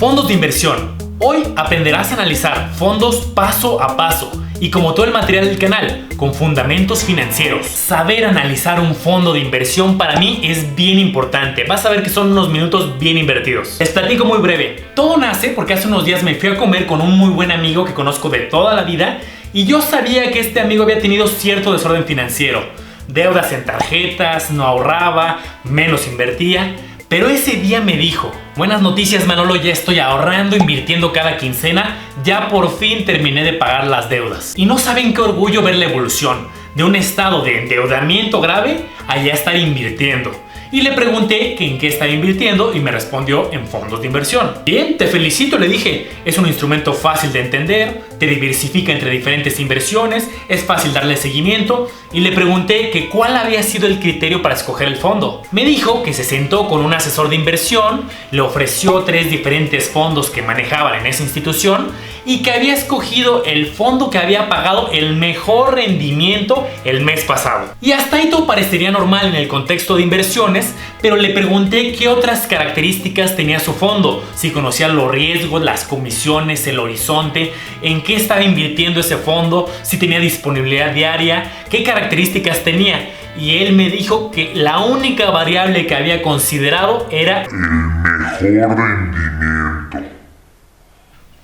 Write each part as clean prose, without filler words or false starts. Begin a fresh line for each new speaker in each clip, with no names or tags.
Fondos de inversión. Hoy aprenderás a analizar fondos paso a paso y como todo el material del canal, con fundamentos financieros. Saber analizar un fondo de inversión para mí es bien importante. Vas a ver que son unos minutos bien invertidos. Les platico muy breve. Todo nace porque hace unos días me fui a comer con un muy buen amigo que conozco de toda la vida y yo sabía que este amigo había tenido cierto desorden financiero. Deudas en tarjetas, no ahorraba, menos invertía. Pero ese día me dijo: buenas noticias, Manolo, ya estoy ahorrando, invirtiendo cada quincena, ya por fin terminé de pagar las deudas. Y no saben qué orgullo ver la evolución de un estado de endeudamiento grave a ya estar invirtiendo. Y le pregunté que en qué estaba invirtiendo y me respondió en fondos de inversión. Bien, te felicito, le dije. Es un instrumento fácil de entender, te diversifica entre diferentes inversiones, es fácil darle seguimiento. Y le pregunté que cuál había sido el criterio para escoger el fondo. Me dijo que se sentó con un asesor de inversión, le ofreció 3 diferentes fondos que manejaban en esa institución y que había escogido el fondo que había pagado el mejor rendimiento el mes pasado. Y hasta ahí todo parecería normal en el contexto de inversiones, pero le pregunté qué otras características tenía su fondo, si conocía los riesgos, las comisiones, el horizonte, en qué estaba invirtiendo ese fondo, si tenía disponibilidad diaria, qué características tenía. Y él me dijo que la única variable que había considerado era
el mejor rendimiento.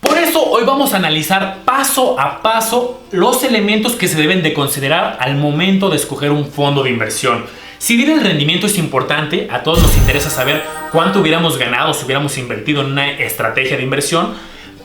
Por eso hoy vamos a analizar paso a paso los elementos que se deben de considerar al momento de escoger un fondo de inversión. Si bien el rendimiento es importante, a todos nos interesa saber cuánto hubiéramos ganado si hubiéramos invertido en una estrategia de inversión,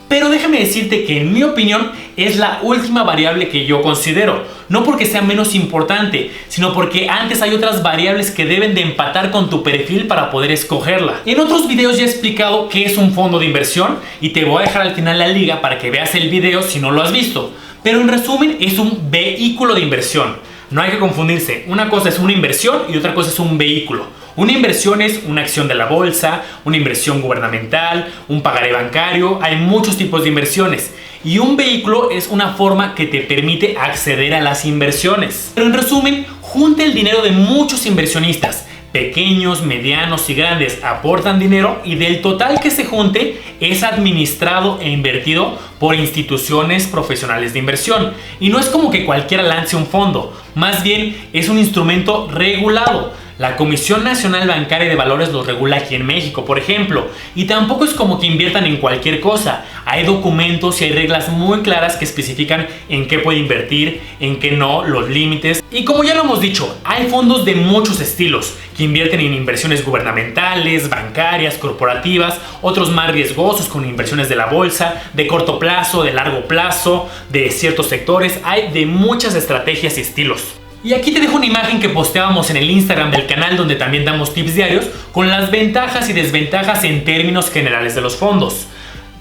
pero déjame decirte que en mi opinión es la última variable que yo considero. No porque sea menos importante, sino porque antes hay otras variables que deben de empatar con tu perfil para poder escogerla. En otros videos ya he explicado qué es un fondo de inversión y te voy a dejar al final la liga para que veas el video si no lo has visto. Pero en resumen es un vehículo de inversión. No hay que confundirse, una cosa es una inversión y otra cosa es un vehículo. Una inversión es una acción de la bolsa, una inversión gubernamental, un pagaré bancario, hay muchos tipos de inversiones. Y un vehículo es una forma que te permite acceder a las inversiones. Pero en resumen, junta el dinero de muchos inversionistas. Pequeños, medianos y grandes aportan dinero y del total que se junte es administrado e invertido por instituciones profesionales de inversión. Y no es como que cualquiera lance un fondo, más bien es un instrumento regulado. La Comisión Nacional Bancaria de Valores lo regula aquí en México, por ejemplo, y tampoco es como que inviertan en cualquier cosa. Hay documentos y hay reglas muy claras que especifican en qué puede invertir, en qué no, los límites. Y como ya lo hemos dicho, hay fondos de muchos estilos que invierten en inversiones gubernamentales, bancarias, corporativas, otros más riesgosos con inversiones de la bolsa, de corto plazo, de largo plazo, de ciertos sectores. Hay de muchas estrategias y estilos. Y aquí te dejo una imagen que posteábamos en el Instagram del canal donde también damos tips diarios con las ventajas y desventajas en términos generales de los fondos.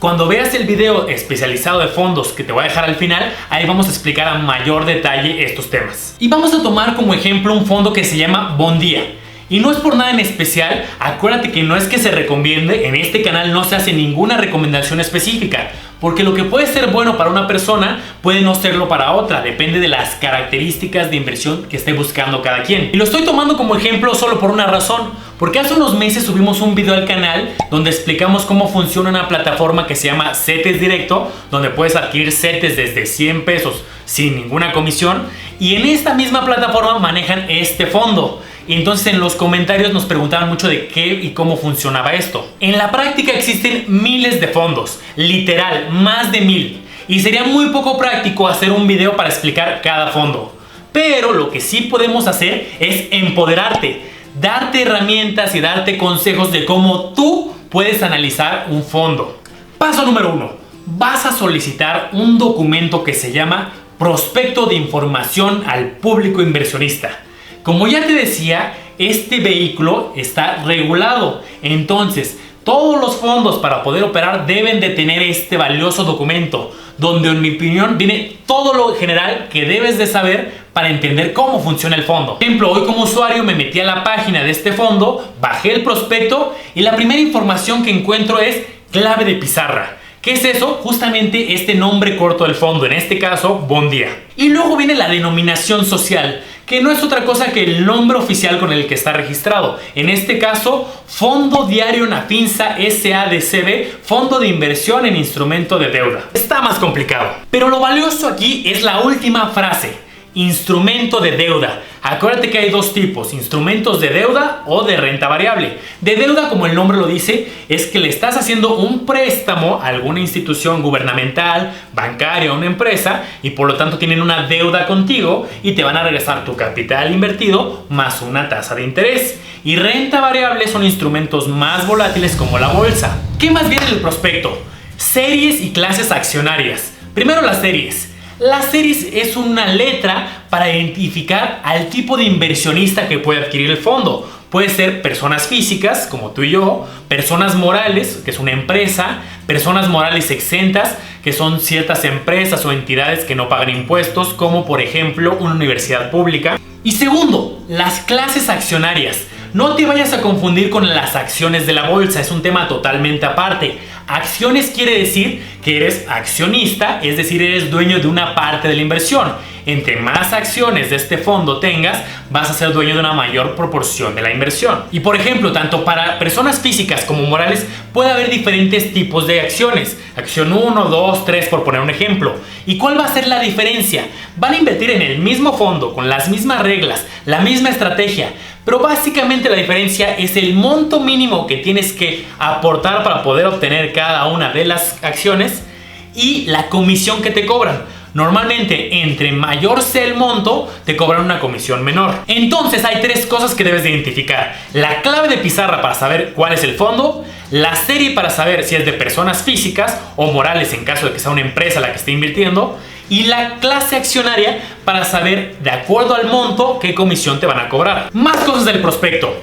Cuando veas el video especializado de fondos que te voy a dejar al final, ahí vamos a explicar a mayor detalle estos temas. Y vamos a tomar como ejemplo un fondo que se llama Bondía. Y no es por nada en especial, acuérdate que no es que se recomiende, en este canal no se hace ninguna recomendación específica, porque lo que puede ser bueno para una persona puede no serlo para otra, depende de las características de inversión que esté buscando cada quien. Y lo estoy tomando como ejemplo solo por una razón, porque hace unos meses subimos un video al canal donde explicamos cómo funciona una plataforma que se llama CETES Directo, donde puedes adquirir CETES desde 100 pesos sin ninguna comisión, y en esta misma plataforma manejan este fondo. Y entonces en los comentarios nos preguntaban mucho de qué y cómo funcionaba esto. En la práctica existen miles de fondos, literal, más de 1000. Y sería muy poco práctico hacer un video para explicar cada fondo. Pero lo que sí podemos hacer es empoderarte, darte herramientas y darte consejos de cómo tú puedes analizar un fondo. Paso número 1. Vas a solicitar un documento que se llama Prospecto de Información al Público Inversionista. Como ya te decía, este vehículo está regulado, entonces todos los fondos para poder operar deben de tener este valioso documento, donde en mi opinión viene todo lo general que debes de saber para entender cómo funciona el fondo. Por ejemplo, hoy como usuario me metí a la página de este fondo, bajé el prospecto y la primera información que encuentro es clave de pizarra. ¿Qué es eso? Justamente este nombre corto del fondo, en este caso, Bondía. Y luego viene la denominación social. que no es otra cosa que el nombre oficial con el que está registrado. En este caso, Fondo Diario Nafinsa SADCB, Fondo de Inversión en Instrumento de Deuda. Está más complicado. Pero lo valioso aquí es la última frase: instrumento de deuda. Acuérdate que hay dos tipos: instrumentos de deuda o de renta variable. De deuda, como el nombre lo dice, es que le estás haciendo un préstamo a alguna institución gubernamental, bancaria o una empresa, y por lo tanto tienen una deuda contigo y te van a regresar tu capital invertido más una tasa de interés. Y renta variable son instrumentos más volátiles como la bolsa. ¿Qué más viene en el prospecto? Series y clases accionarias. Primero las series. Las series es una letra para identificar al tipo de inversionista que puede adquirir el fondo. Puede ser personas físicas, como tú y yo, personas morales, que es una empresa, personas morales exentas, que son ciertas empresas o entidades que no pagan impuestos, como por ejemplo una universidad pública. Y segundo, las clases accionarias. No te vayas a confundir con las acciones de la bolsa, es un tema totalmente aparte. Acciones quiere decir que eres accionista, es decir, eres dueño de una parte de la inversión. Entre más acciones de este fondo tengas, vas a ser dueño de una mayor proporción de la inversión. Y por ejemplo, tanto para personas físicas como morales puede haber diferentes tipos de acciones. Acción 1, 2, 3, por poner un ejemplo. ¿Y cuál va a ser la diferencia? Van a invertir en el mismo fondo, con las mismas reglas, la misma estrategia, pero básicamente la diferencia es el monto mínimo que tienes que aportar para poder obtener cada una de las acciones y la comisión que te cobran. Normalmente, entre mayor sea el monto, te cobran una comisión menor. Entonces hay tres cosas que debes de identificar: la clave de pizarra para saber cuál es el fondo, la serie para saber si es de personas físicas o morales en caso de que sea una empresa la que esté invirtiendo, y la clase accionaria para saber, de acuerdo al monto, qué comisión te van a cobrar. Más cosas del prospecto: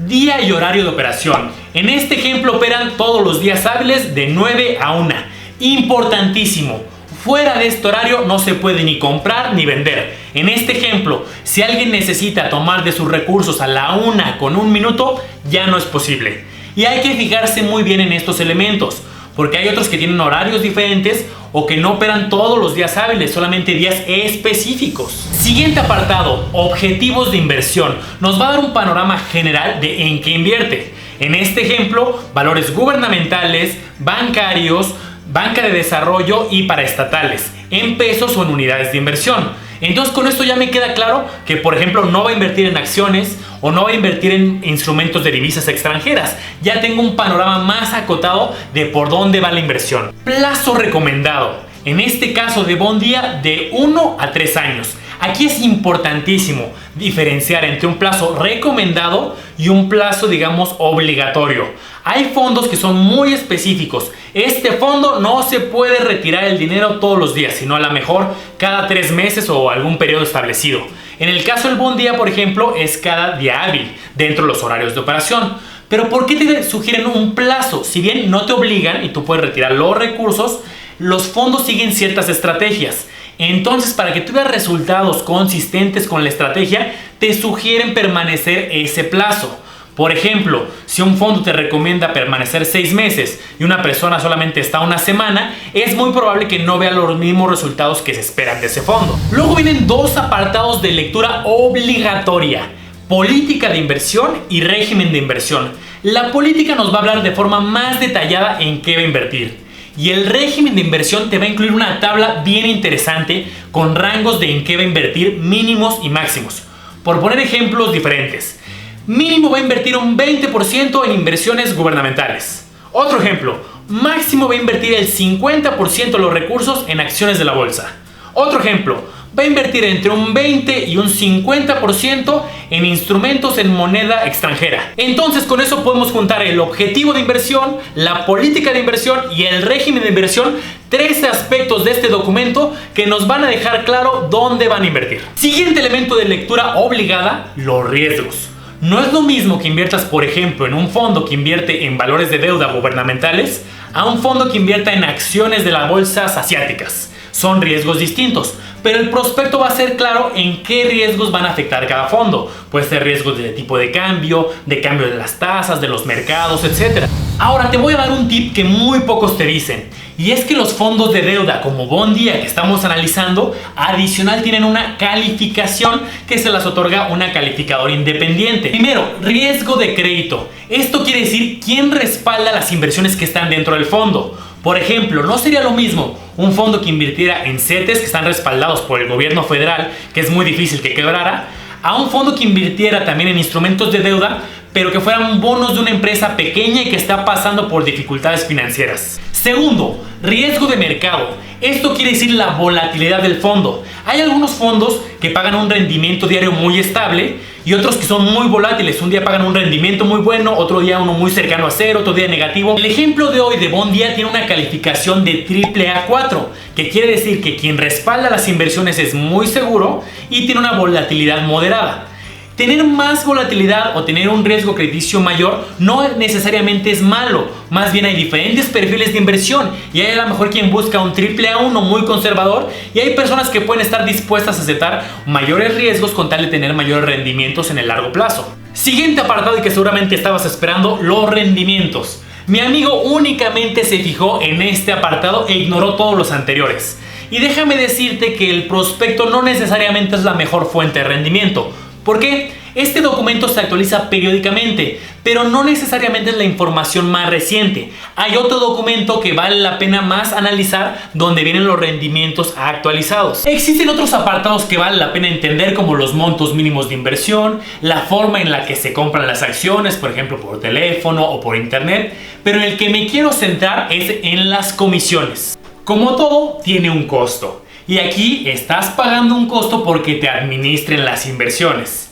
día y horario de operación. En este ejemplo operan todos los días hábiles de 9 a 1. Importantísimo: fuera de este horario no se puede ni comprar ni vender. En este ejemplo, si alguien necesita tomar de sus recursos a la 1 con 1 minuto, ya no es posible. Y hay que fijarse muy bien en estos elementos, porque hay otros que tienen horarios diferentes o que no operan todos los días hábiles, solamente días específicos. Siguiente apartado: objetivos de inversión. Nos va a dar un panorama general de en qué invierte. En este ejemplo, valores gubernamentales, bancarios, banca de desarrollo y paraestatales, en pesos o en unidades de inversión. Entonces con esto ya me queda claro que, por ejemplo, no va a invertir en acciones o no va a invertir en instrumentos de divisas extranjeras. Ya tengo un panorama más acotado de por dónde va la inversión. Plazo recomendado: en este caso de Bondía, de 1 a 3 años. Aquí es importantísimo diferenciar entre un plazo recomendado y un plazo, digamos, obligatorio. Hay fondos que son muy específicos. Este fondo no se puede retirar el dinero todos los días, sino a lo mejor cada 3 meses o algún periodo establecido. En el caso del Bondía, por ejemplo, es cada día hábil dentro de los horarios de operación. Pero ¿por qué te sugieren un plazo? Si bien no te obligan y tú puedes retirar los recursos, los fondos siguen ciertas estrategias. Entonces, para que tú veas resultados consistentes con la estrategia, te sugieren permanecer ese plazo. Por ejemplo, si un fondo te recomienda permanecer 6 meses y una persona solamente está 1 semana, es muy probable que no vea los mismos resultados que se esperan de ese fondo. Luego vienen dos apartados de lectura obligatoria: política de inversión y régimen de inversión. La política nos va a hablar de forma más detallada en qué va a invertir. Y el régimen de inversión te va a incluir una tabla bien interesante con rangos de en qué va a invertir mínimos y máximos. Por poner ejemplos diferentes: mínimo va a invertir un 20% en inversiones gubernamentales. Otro ejemplo: máximo va a invertir el 50% de los recursos en acciones de la bolsa. Otro ejemplo: va a invertir entre un 20 y un 50% en instrumentos en moneda extranjera. Entonces con eso podemos juntar el objetivo de inversión, la política de inversión y el régimen de inversión, 13 aspectos de este documento que nos van a dejar claro dónde van a invertir. Siguiente elemento de lectura obligada: los riesgos. No es lo mismo que inviertas, por ejemplo, en un fondo que invierte en valores de deuda gubernamentales a un fondo que invierta en acciones de las bolsas asiáticas. son riesgos distintos, pero el prospecto va a ser claro en qué riesgos van a afectar cada fondo. Puede ser riesgos de tipo de cambio de las tasas, de los mercados, etc. Ahora te voy a dar un tip que muy pocos te dicen, y es que los fondos de deuda como Bond Día que estamos analizando, adicional tienen una calificación que se las otorga una calificadora independiente. Primero, riesgo de crédito. Esto quiere decir quién respalda las inversiones que están dentro del fondo. Por ejemplo, no sería lo mismo un fondo que invirtiera en CETES que están respaldados por el gobierno federal, que es muy difícil que quebrara, a un fondo que invirtiera también en instrumentos de deuda, pero que fueran bonos de una empresa pequeña y que está pasando por dificultades financieras. Segundo, riesgo de mercado. Esto quiere decir la volatilidad del fondo. Hay algunos fondos que pagan un rendimiento diario muy estable y otros que son muy volátiles. Un día pagan un rendimiento muy bueno, otro día uno muy cercano a cero, otro día negativo. El ejemplo de hoy de Bond Día tiene una calificación de AAA4, que quiere decir que quien respalda las inversiones es muy seguro y tiene una volatilidad moderada. Tener más volatilidad o tener un riesgo crediticio mayor no necesariamente es malo, más bien hay diferentes perfiles de inversión y hay a lo mejor quien busca un AAA1 muy conservador y hay personas que pueden estar dispuestas a aceptar mayores riesgos con tal de tener mayores rendimientos en el largo plazo. Siguiente apartado y que seguramente estabas esperando, los rendimientos. Mi amigo únicamente se fijó en este apartado e ignoró todos los anteriores. Y déjame decirte que el prospecto no necesariamente es la mejor fuente de rendimiento. ¿Por qué? Este documento se actualiza periódicamente, pero no necesariamente es la información más reciente. Hay otro documento que vale la pena más analizar donde vienen los rendimientos actualizados. Existen otros apartados que vale la pena entender como los montos mínimos de inversión, la forma en la que se compran las acciones, por ejemplo por teléfono o por internet, pero en el que me quiero centrar es en las comisiones. Como todo, tiene un costo. Y aquí estás pagando un costo porque te administren las inversiones.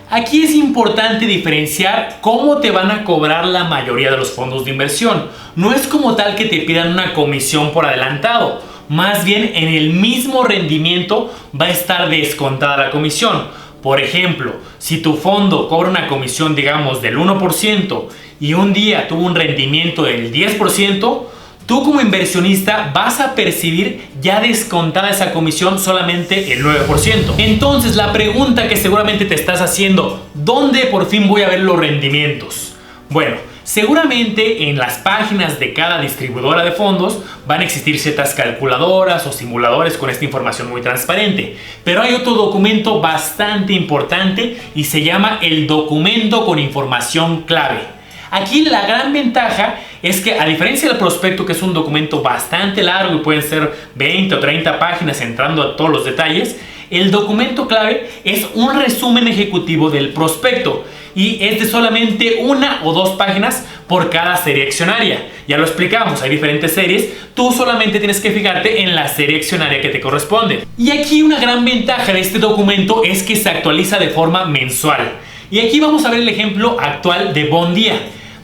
Aquí es importante diferenciar cómo te van a cobrar la mayoría de los fondos de inversión. No es como tal que te pidan una comisión por adelantado. Más bien en el mismo rendimiento va a estar descontada la comisión. Por ejemplo, si tu fondo cobra una comisión digamos del 1% y un día tuvo un rendimiento del 10%, tú como inversionista vas a percibir ya descontada esa comisión solamente el 9%. Entonces la pregunta que seguramente te estás haciendo, ¿dónde por fin voy a ver los rendimientos? Bueno, seguramente en las páginas de cada distribuidora de fondos van a existir ciertas calculadoras o simuladores con esta información muy transparente. Pero hay otro documento bastante importante y se llama el documento con información clave. Aquí la gran ventaja es que a diferencia del prospecto, que es un documento bastante largo y pueden ser 20 o 30 páginas entrando a todos los detalles, el documento clave es un resumen ejecutivo del prospecto y es de solamente 1 o 2 páginas por cada serie accionaria. Ya lo explicamos, hay diferentes series, tú solamente tienes que fijarte en la serie accionaria que te corresponde. Y aquí una gran ventaja de este documento es que se actualiza de forma mensual. Y aquí vamos a ver el ejemplo actual de Bond Día.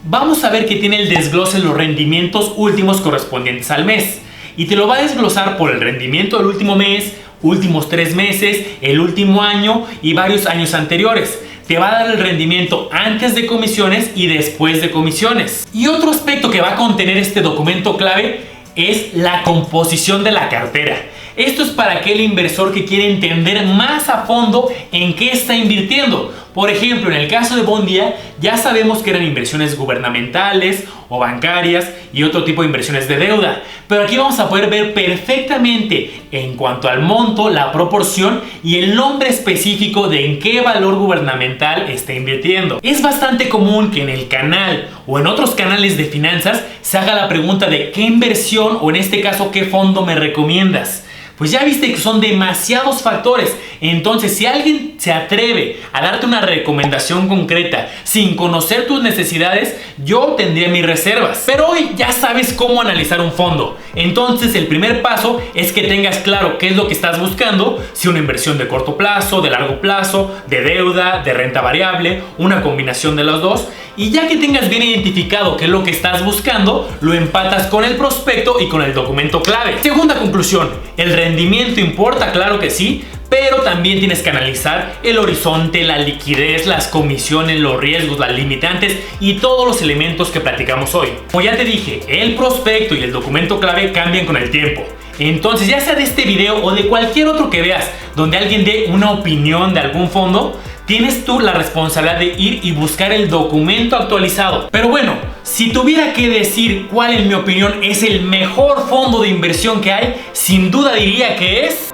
Vamos a ver que tiene el desglose de los rendimientos últimos correspondientes al mes. Y te lo va a desglosar por el rendimiento del último mes, últimos 3 meses, el último año y varios años anteriores. Te va a dar el rendimiento antes de comisiones y después de comisiones. Y otro aspecto que va a contener este documento clave es la composición de la cartera. Esto es para aquel inversor que quiere entender más a fondo en qué está invirtiendo. Por ejemplo, en el caso de Bond Día, ya sabemos que eran inversiones gubernamentales o bancarias y otro tipo de inversiones de deuda. Pero aquí vamos a poder ver perfectamente en cuanto al monto, la proporción y el nombre específico de en qué valor gubernamental está invirtiendo. Es bastante común que en el canal o en otros canales de finanzas se haga la pregunta de qué inversión o en este caso qué fondo me recomiendas. Pues ya viste que son demasiados factores. Entonces, si alguien se atreve a darte una recomendación concreta sin conocer tus necesidades, yo tendría mis reservas. Pero hoy ya sabes cómo analizar un fondo. Entonces, el primer paso es que tengas claro qué es lo que estás buscando. Si una inversión de corto plazo, de largo plazo, de deuda, de renta variable, una combinación de los dos. Y ya que tengas bien identificado qué es lo que estás buscando, lo empatas con el prospecto y con el documento clave. Segunda conclusión, el rendimiento importa, claro que sí, pero también tienes que analizar el horizonte, la liquidez, las comisiones, los riesgos, las limitantes y todos los elementos que platicamos hoy. Como ya te dije, el prospecto y el documento clave cambian con el tiempo. Entonces, ya sea de este video o de cualquier otro que veas, donde alguien dé una opinión de algún fondo, tienes tú la responsabilidad de ir y buscar el documento actualizado. Pero bueno, si tuviera que decir cuál en mi opinión es el mejor fondo de inversión que hay, sin duda diría que es...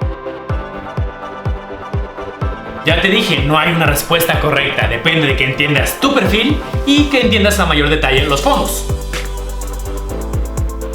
Ya te dije, no hay una respuesta correcta, depende de que entiendas tu perfil y que entiendas a mayor detalle los fondos.